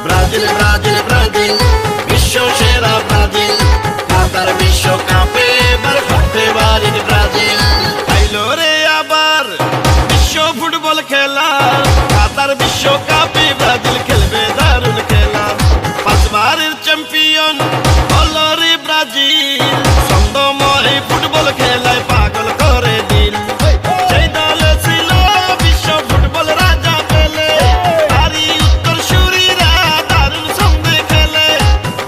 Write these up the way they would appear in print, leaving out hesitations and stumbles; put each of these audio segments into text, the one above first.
Brazil Brazil Brazil বিশ্ব সেরা Brazil, কাতার বিশ্বকাপে এবার ফেভারিট ব্রাজিল। আইলো রে আবার বিশ্ব ফুটবল খেলা, কাতার বিশ্বকাপে ব্রাজিল খেলবে দারুণ খেলা। পাঁচবারের চ্যাম্পিয়ন হলো রে ব্রাজিল, ছন্দময় ফুটবল খেলায় পাগল করে দিল। সেই দলে ছিল বিশ্ব ফুটবল রাজা পেলে, তারই উত্তরসূরিরা দারুণ ছন্দে খেলে।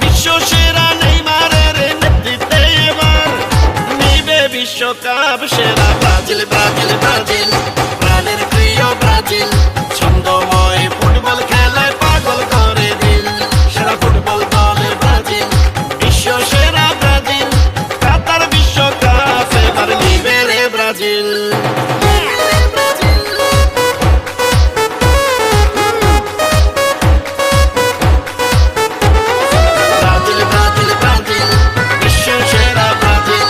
বিশ্ব সেরা নেইমারের নেতৃত্বে এবার নিবে বিশ্বকাপ সেরা ব্রাজিল ব্রাজিল ব্রাজিল, প্রাণের প্রিয় ব্রাজিল, ছন্দময় ফুটবল খেলায় পাগল করে দিল। সেরা ফুটবল দলে ব্রাজিল, বিশ্ব সেরা ব্রাজিল, কাতার বিশ্বকাপ এবার নিবে রে ব্রাজিল। ব্রাজিল ব্রাজিল ব্রাজিল বিশ্ব সেরা ব্রাজিল,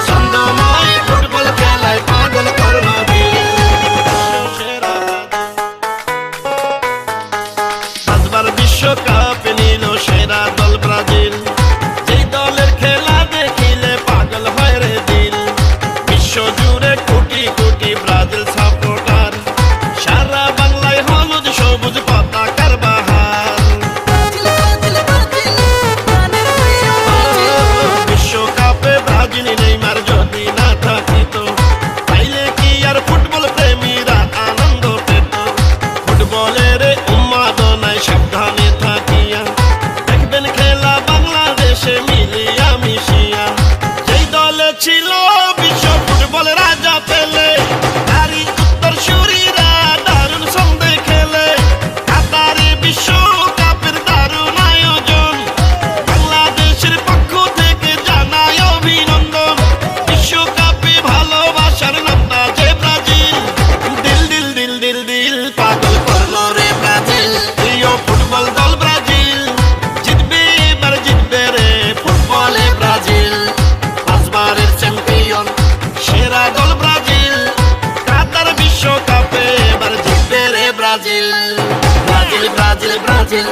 ছন্দময় ফুটবল খেলায় পাগল করলো দিল। বিশ্ব সেরা পাঁচবার বিশ্বকাপ নিল সেরা দল ব্রাজিল, যেই দলের খেলা দেখিলে পাগল হয় রে দিল। বিশ্ব জুড়ে কোটি কোটি ব্রাজিল সাপোর্টার, সারা বাংলায় হলুদ সবুজ পতাকার বাহার। বিশ্বকাপে ব্রাজিল নেইমার যদি না থাকিত, তাইলে কি আর ফুটবল প্রেমীরা আনন্দ পেত? ফুটবলের উন্মাদনায় সাবধানে থাকিয়া দেখবেন খেলা বাংলাদেশে মিলিয়া মিশিয়া। যেই দলে ছিল বিশ্ব ফুটবল রাজা পেলে, তারই উত্তরসূরিরা দারুণ ছন্দে খেলে। কাতারে বিশ্বকাপের দারুণ আয়োজন, বাংলাদেশের পক্ষ থেকে জানাই অভিনন্দন। বিশ্বকাপে ভালোবাসার নামটা যে ব্রাজিল, দিল দিল দিল দিল দিল পাগল করলো রে ব্রাজিল। প্রিয় ফুটবল দল ব্রাজিল, জিতবে এবার জিতবে রে ফুটবলে ব্রাজিল। পাঁচবারের চ্যাম্পিয়ন সেরা দল ব্রাজিল, কাতার বিশ্বকাপে এবার জিতবে রে ব্রাজিল। Brazil Brazil Brazil